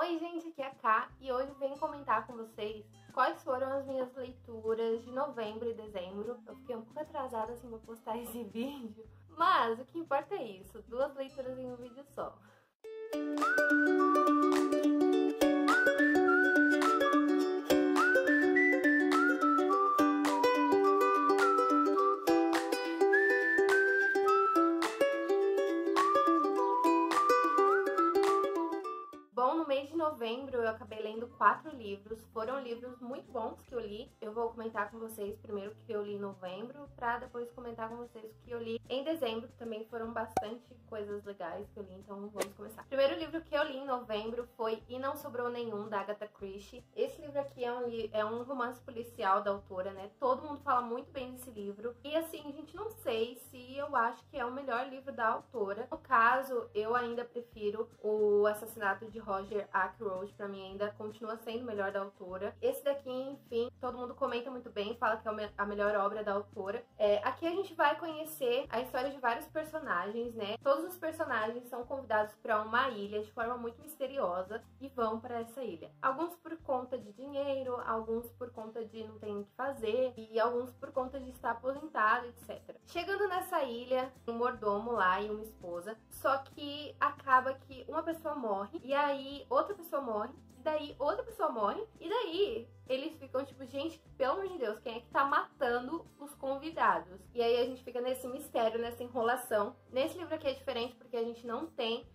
Oi gente, aqui é a Ká e hoje venho comentar com vocês quais foram as minhas leituras de novembro e dezembro. Eu fiquei um pouco atrasada assim pra postar esse vídeo, mas o que importa é isso, 2 leituras em um vídeo só. Bom, no mês de novembro eu acabei lendo 4 livros, foram livros muito bons que eu li. Eu vou comentar com vocês primeiro o que eu li em novembro, pra depois comentar com vocês o que eu li em dezembro, que também foram bastante coisas legais que eu li, então vamos começar. O primeiro livro que eu li em novembro foi E Não Sobrou Nenhum, da Agatha Christie. Esse livro aqui é um romance policial da autora, né? Todo mundo fala muito bem desse livro. E assim, gente, não sei se eu acho que é o melhor livro da autora. No caso, eu ainda prefiro O Assassinato de Roger Ackroyd, pra mim ainda continua sendo o melhor da autora. Esse daqui, enfim, todo mundo comenta muito bem, fala que é a melhor obra da autora. Aqui a gente vai conhecer a história de vários personagens, né? Todos os personagens são convidados para uma ilha de forma muito misteriosa e vão para essa ilha. Alguns por conta de dinheiro, alguns por conta de não ter o que fazer e alguns por conta de estar aposentado, etc. Chegando nessa ilha, um mordomo lá e uma esposa, só que acaba que uma pessoa morre e aí outra pessoa morre, e daí outra pessoa morre, e daí eles ficam tipo, gente, pelo amor de Deus, quem é que tá matando os convidados? E aí a gente fica nesse mistério, nessa enrolação. Nesse livro aqui é diferente porque a gente não tem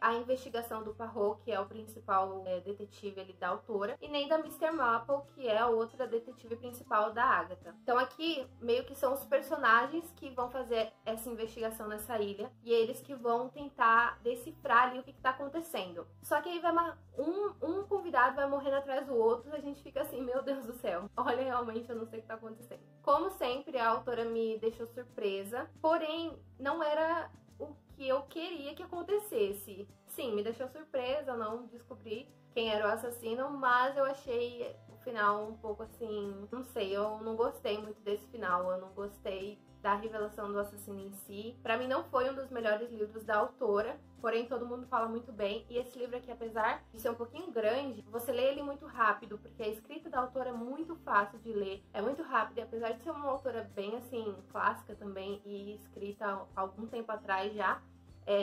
a investigação do Poirot, que é o principal detetive ali da autora, e nem da Mr. Maple, que é a outra detetive principal da Agatha. Então aqui meio que são os personagens que vão fazer essa investigação nessa ilha, e eles que vão tentar decifrar ali o que tá acontecendo. Só que aí vai um convidado vai morrendo atrás do outro, e a gente fica assim, meu Deus do céu, olha, realmente eu não sei o que tá acontecendo. Como sempre, a autora me deixou surpresa, porém não era o que eu queria que acontecesse. Sim, me deixou surpresa, eu não descobri quem era o assassino, mas eu achei o final um pouco assim, não sei, eu não gostei muito desse final, eu não gostei da revelação do assassino em si. Pra mim não foi um dos melhores livros da autora, porém todo mundo fala muito bem, e esse livro aqui, apesar de ser um pouquinho grande, você lê ele muito rápido, porque a escrita da autora é muito fácil de ler, é muito rápido, e apesar de ser uma autora bem assim, clássica também, e escrita há algum tempo atrás já,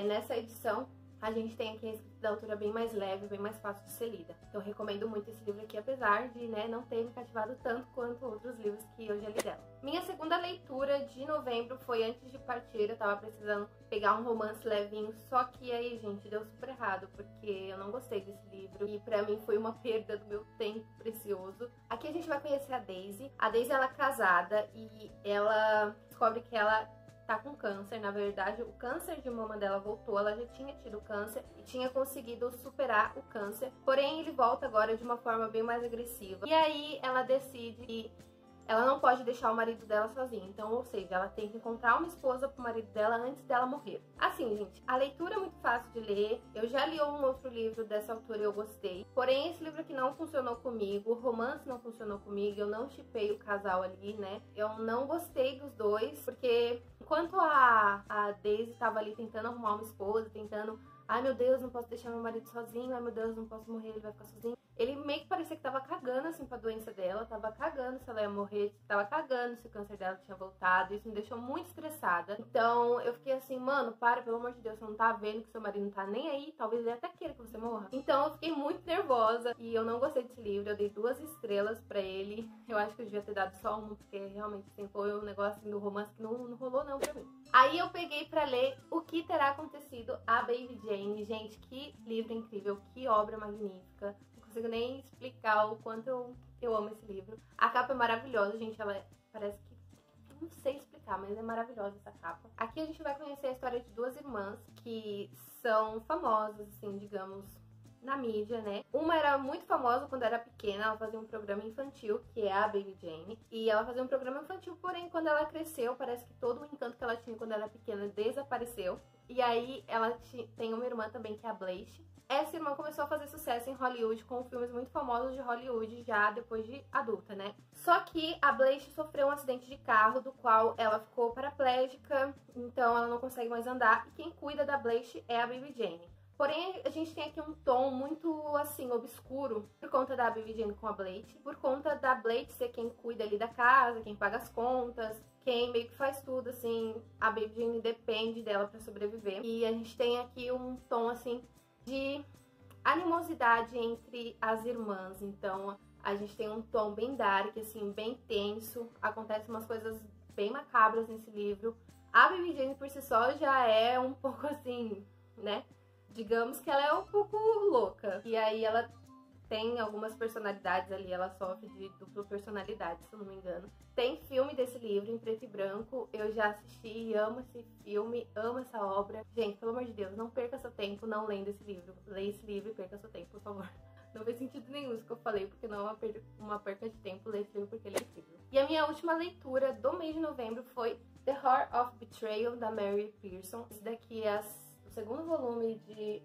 nessa edição a gente tem aqui a escrita da autora bem mais leve, bem mais fácil de ser lida. Então eu recomendo muito esse livro aqui, apesar de não ter me cativado tanto quanto outros livros que eu já li dela. Minha segunda leitura de novembro foi Antes de Partir. Eu tava precisando pegar um romance levinho, só que aí, gente, deu super errado, porque eu não gostei desse livro e pra mim foi uma perda do meu tempo precioso. Aqui a gente vai conhecer a Daisy. A Daisy, ela é casada e ela descobre que ela tá com câncer. Na verdade, o câncer de mama dela voltou, ela já tinha tido câncer e tinha conseguido superar o câncer, porém ele volta agora de uma forma bem mais agressiva. E aí ela decide que ela não pode deixar o marido dela sozinha, então, ou seja, ela tem que encontrar uma esposa pro marido dela antes dela morrer. Assim, gente, a leitura é muito fácil de ler, eu já li um outro livro dessa autora e eu gostei, porém esse livro aqui não funcionou comigo, o romance não funcionou comigo, eu não shippei o casal ali, né, eu não gostei dos dois, porque enquanto a Daisy tava ali tentando arrumar uma esposa, tentando, ai meu Deus, não posso deixar meu marido sozinho, ai meu Deus, não posso morrer, ele vai ficar sozinho. Ele meio que parecia que tava cagando assim pra doença dela, tava cagando se ela ia morrer, tava cagando se o câncer dela tinha voltado. Isso me deixou muito estressada. Então eu fiquei assim, mano, para, pelo amor de Deus, você não tá vendo que seu marido não tá nem aí, talvez ele até queira que você morra. Então eu fiquei muito nervosa e eu não gostei desse livro, eu dei 2 estrelas pra ele. Eu acho que eu devia ter dado só 1, porque realmente assim, foi um negócio assim, do romance que não rolou não pra mim. Aí eu peguei pra ler O Que Terá Acontecido a Baby Jane. Gente, que livro incrível, que obra magnífica. Não consigo nem explicar o quanto eu amo esse livro. A capa é maravilhosa, gente, ela parece que... eu não sei explicar, mas é maravilhosa essa capa. Aqui a gente vai conhecer a história de 2 irmãs que são famosas, assim, digamos, na mídia, né? Uma era muito famosa quando era pequena, ela fazia um programa infantil, que é a Baby Jane, e ela fazia um programa infantil, porém quando ela cresceu, parece que todo o encanto que ela tinha quando era pequena desapareceu. E aí ela tem uma irmã também, que é a Blanche. Essa irmã começou a fazer sucesso em Hollywood com filmes muito famosos de Hollywood já depois de adulta, né? Só que a Blanche sofreu um acidente de carro, do qual ela ficou paraplégica, então ela não consegue mais andar, e quem cuida da Blanche é a Baby Jane. Porém, a gente tem aqui um tom muito, assim, obscuro por conta da Baby Jane com a Blake, por conta da Blake ser quem cuida ali da casa, quem paga as contas, quem meio que faz tudo, assim, a Baby Jane depende dela pra sobreviver. E a gente tem aqui um tom, assim, de animosidade entre as irmãs. Então, a gente tem um tom bem dark, assim, bem tenso. Acontecem umas coisas bem macabras nesse livro. A Baby Jane por si só já é um pouco assim, né? Digamos que ela é um pouco louca. E aí ela tem algumas personalidades ali, ela sofre de dupla personalidade, se eu não me engano. Tem filme desse livro em preto e branco, eu já assisti e amo esse filme, amo essa obra. Gente, pelo amor de Deus, não perca seu tempo não lendo esse livro. Leia esse livro e perca seu tempo, por favor. Não fez sentido nenhum isso que eu falei, porque não é uma perca de tempo ler esse livro, porque ele é incrível. E a minha última leitura do mês de novembro foi The Heart of Betrayal, da Mary Pearson. Esse daqui é o segundo volume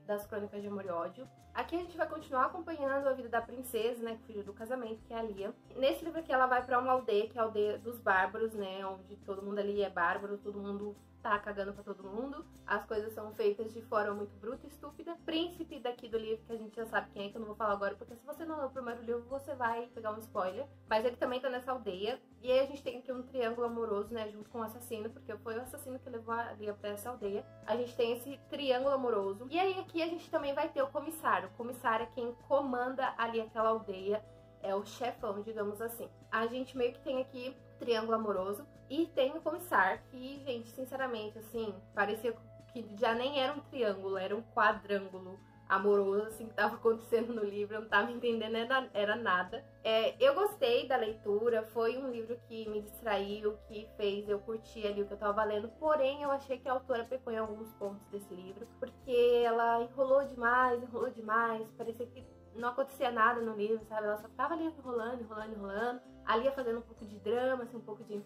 das Crônicas de Amor e Ódio. Aqui a gente vai continuar acompanhando a vida da princesa, né, que fugiu do casamento, que é a Lia. Nesse livro aqui ela vai pra uma aldeia, que é a aldeia dos bárbaros, né, onde todo mundo ali é bárbaro, todo mundo tá cagando pra todo mundo. As coisas são feitas de forma muito bruta e estúpida. Príncipe daqui do livro, que a gente já sabe quem é, que eu não vou falar agora, porque se você não leu o primeiro livro, você vai pegar um spoiler. Mas ele também tá nessa aldeia. E aí a gente tem aqui um triângulo amoroso, né, junto com o assassino, porque foi o assassino que levou a Lia pra essa aldeia. A gente tem esse triângulo amoroso. E aí aqui a gente também vai ter o comissário. O comissário é quem comanda ali aquela aldeia. É o chefão, digamos assim. A gente meio que tem aqui triângulo amoroso e tem o comissário, que, gente, sinceramente, assim, parecia que já nem era um triângulo, era um quadrângulo amoroso, assim, que tava acontecendo no livro, eu não tava entendendo, era nada. Eu gostei da leitura, foi um livro que me distraiu, que fez eu curtir ali o que eu tava lendo, porém eu achei que a autora pecou em alguns pontos desse livro, porque ela enrolou demais, parecia que não acontecia nada no livro, sabe? Ela só ficava ali enrolando. Ali ia fazendo um pouco de drama, assim, um pouco de...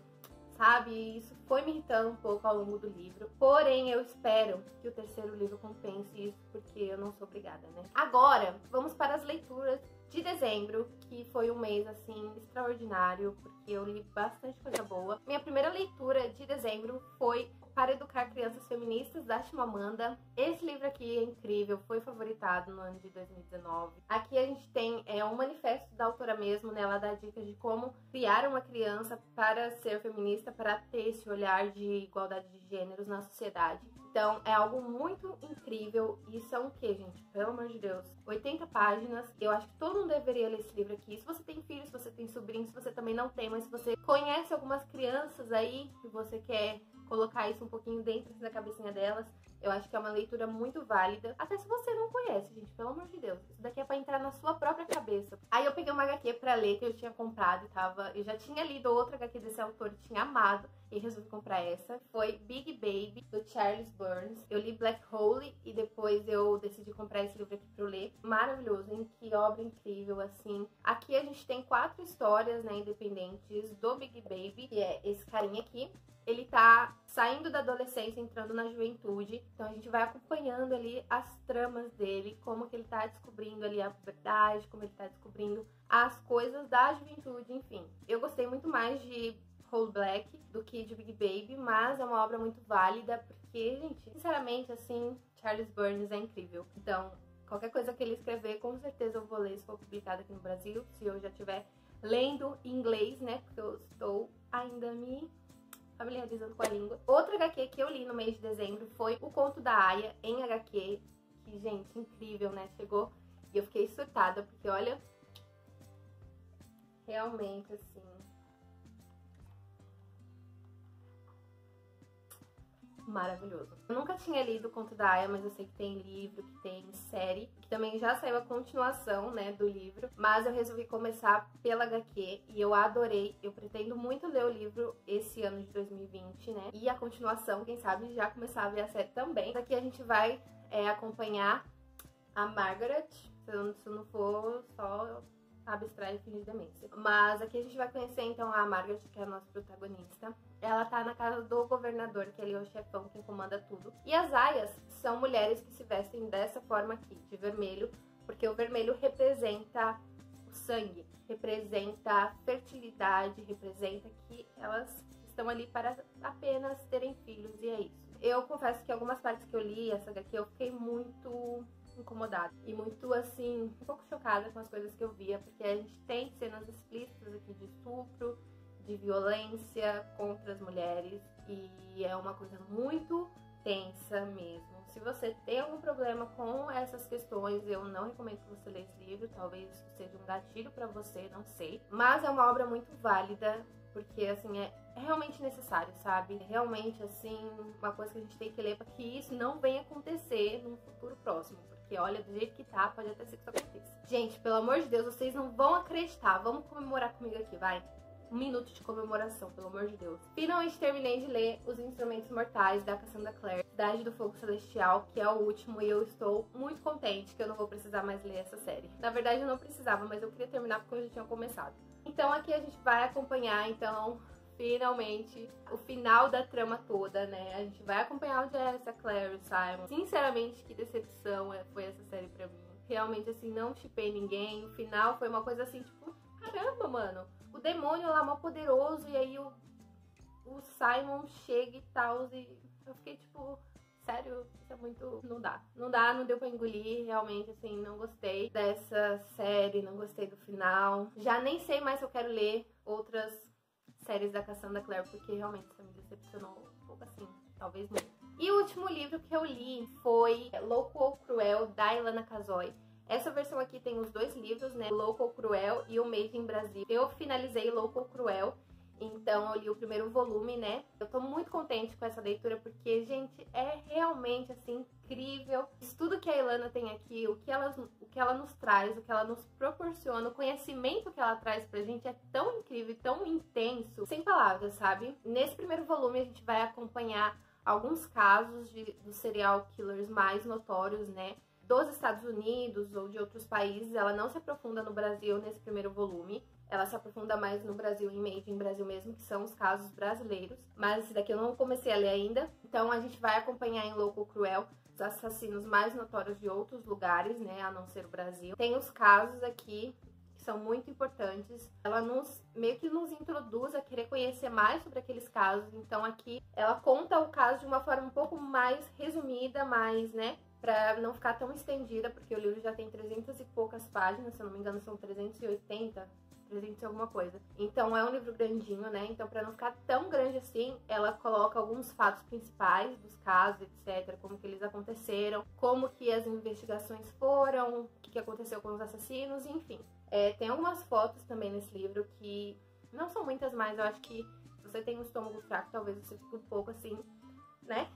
sabe? E isso foi me irritando um pouco ao longo do livro. Porém, eu espero que o terceiro livro compense isso, porque eu não sou obrigada, né? Agora, vamos para as leituras de dezembro, que foi um mês, assim, extraordinário, porque eu li bastante coisa boa. Minha primeira leitura de dezembro foi Para Educar Crianças Feministas, da Chimamanda. Esse livro aqui é incrível, foi favoritado no ano de 2019. Aqui a gente tem um manifesto da autora mesmo, né? Ela dá dicas de como criar uma criança para ser feminista, para ter esse olhar de igualdade de gêneros na sociedade. Então, é algo muito incrível. E são o que, gente? Pelo amor de Deus. 80 páginas. Eu acho que todo mundo deveria ler esse livro aqui. Se você tem filhos, se você tem sobrinhos, se você também não tem, mas se você conhece algumas crianças aí que você quer colocar isso um pouquinho dentro da cabecinha delas, eu acho que é uma leitura muito válida. Até se você não conhece, gente, pelo amor de Deus. Isso daqui é pra entrar na sua própria cabeça. Aí eu peguei uma HQ pra ler que eu tinha comprado e eu já tinha lido outra HQ desse autor e tinha amado. E resolvi comprar essa. Foi Big Baby, do Charles Burns. Eu li Black Hole e depois eu decidi comprar esse livro aqui pra eu ler. Maravilhoso, hein? Que obra incrível, assim. Aqui a gente tem 4 histórias, né, independentes do Big Baby, que é esse carinha aqui. Ele tá saindo da adolescência, entrando na juventude. Então a gente vai acompanhando ali as tramas dele, como que ele tá descobrindo ali a verdade, como ele tá descobrindo as coisas da juventude, enfim. Eu gostei muito mais de Whole Black do que de Big Baby, mas é uma obra muito válida, porque, gente, sinceramente, assim, Charles Burns é incrível. Então, qualquer coisa que ele escrever, com certeza eu vou ler se for publicado aqui no Brasil, se eu já estiver lendo em inglês, né, porque eu estou ainda me familiarizando com a língua. Outra HQ que eu li no mês de dezembro foi O Conto da Aya, em HQ, que, gente, incrível, né? Chegou e eu fiquei surtada, porque, olha, realmente, assim, maravilhoso. Eu nunca tinha lido o Conto da Aya, mas eu sei que tem livro, que tem série, que também já saiu a continuação, né, do livro, mas eu resolvi começar pela HQ e eu adorei. Eu pretendo muito ler o livro esse ano de 2020, né, e a continuação, quem sabe, já começar a ver a série também. Aqui a gente vai acompanhar a Margaret, se não for só abstrair e fingir demência. Mas aqui a gente vai conhecer então a Margaret, que é a nossa protagonista. Ela tá na casa do governador, que ele é o chefão, quem comanda tudo. E as aias são mulheres que se vestem dessa forma aqui, de vermelho, porque o vermelho representa o sangue, representa a fertilidade, representa que elas estão ali para apenas terem filhos, e é isso. Eu confesso que algumas partes que eu li essa daqui eu fiquei muito incomodada e muito, assim, um pouco chocada com as coisas que eu via, porque a gente tem cenas explícitas aqui de estupro, de violência contra as mulheres, e é uma coisa muito tensa mesmo. Se você tem algum problema com essas questões, eu não recomendo que você leia esse livro, talvez isso seja um gatilho pra você, não sei. Mas é uma obra muito válida, porque, assim, é realmente necessário, sabe? Realmente, assim, uma coisa que a gente tem que ler para que isso não venha acontecer num futuro próximo. Porque, olha, do jeito que tá, pode até ser que isso aconteça. Gente, pelo amor de Deus, vocês não vão acreditar. Vamos comemorar comigo aqui, vai. 1 minuto de comemoração, pelo amor de Deus. Finalmente terminei de ler Os Instrumentos Mortais, da Cassandra Clare, Cidade do Fogo Celestial, que é o último, e eu estou muito contente que eu não vou precisar mais ler essa série. Na verdade, eu não precisava, mas eu queria terminar porque eu já tinha começado. Então aqui a gente vai acompanhar, então, finalmente, o final da trama toda, né? A gente vai acompanhar o Jess, a Claire, o Simon. Sinceramente, que decepção foi essa série pra mim. Realmente, assim, não shippei ninguém. O final foi uma coisa assim, tipo, caramba, mano. O demônio lá, mó poderoso, e aí o Simon chega e tal, e eu fiquei tipo, sério, isso é muito... Não dá, não deu pra engolir, realmente, assim, não gostei dessa série, não gostei do final. Já nem sei mais se eu quero ler outras séries da Cassandra Clare, porque realmente isso me decepcionou um pouco, assim, talvez muito. E o último livro que eu li foi Louco ou Cruel, da Ilana Casoy. Essa versão aqui tem os 2 livros, né? Louco ou Cruel e o Made in Brasil. Eu finalizei Louco ou Cruel, então eu li o primeiro volume, né? Eu tô muito contente com essa leitura porque, gente, é realmente, assim, incrível. Isso tudo que a Ilana tem aqui, o que ela nos traz, o que ela nos proporciona, o conhecimento que ela traz pra gente é tão incrível, tão intenso, sem palavras, sabe? Nesse primeiro volume a gente vai acompanhar alguns casos dos serial killers mais notórios, né? Dos Estados Unidos ou de outros países. Ela não se aprofunda no Brasil nesse primeiro volume. Ela se aprofunda mais no Brasil, em Made in Brasil mesmo, que são os casos brasileiros. Mas esse daqui eu não comecei a ler ainda. Então a gente vai acompanhar em Louco ou Cruel os assassinos mais notórios de outros lugares, né, a não ser o Brasil. Tem os casos aqui que são muito importantes. Ela meio que nos introduz a querer conhecer mais sobre aqueles casos. Então aqui ela conta o caso de uma forma um pouco mais resumida, mais, né, pra não ficar tão estendida, porque o livro já tem 300 e poucas páginas, se eu não me engano são 380, 300 e alguma coisa. Então é um livro grandinho, né? Então pra não ficar tão grande assim, ela coloca alguns fatos principais dos casos, etc. Como que eles aconteceram, como que as investigações foram, o que aconteceu com os assassinos, enfim. Tem algumas fotos também nesse livro que não são muitas, mas eu acho que se você tem um estômago fraco, talvez você fique um pouco assim, né?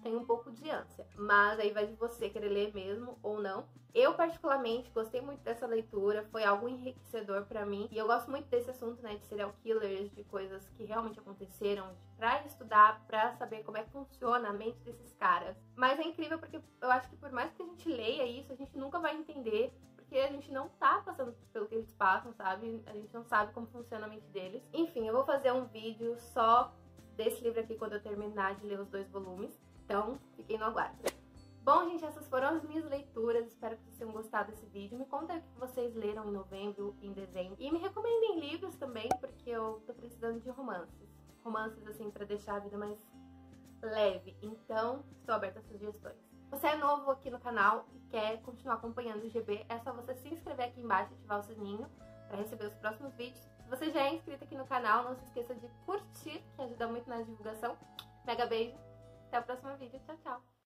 Tem um pouco de ânsia, mas aí vai de você querer ler mesmo ou não. Eu particularmente gostei muito dessa leitura, foi algo enriquecedor pra mim, e eu gosto muito desse assunto, né, de serial killers, de coisas que realmente aconteceram, pra estudar, pra saber como é que funciona a mente desses caras. Mas é incrível porque eu acho que por mais que a gente leia isso, a gente nunca vai entender, porque a gente não tá passando pelo que eles passam, sabe? A gente não sabe como funciona a mente deles. Enfim, eu vou fazer um vídeo só desse livro aqui quando eu terminar de ler os 2 volumes. Então, fiquem no aguardo. Bom, gente, essas foram as minhas leituras. Espero que vocês tenham gostado desse vídeo. Me contem o que vocês leram em novembro, em dezembro. E me recomendem livros também, porque eu tô precisando de romances. Romances, assim, pra deixar a vida mais leve. Então, estou aberta a sugestões. Se você é novo aqui no canal e quer continuar acompanhando o GB, é só você se inscrever aqui embaixo e ativar o sininho para receber os próximos vídeos. Se você já é inscrito aqui no canal, não se esqueça de curtir, que ajuda muito na divulgação. Mega beijo! Até o próximo vídeo. Tchau, tchau!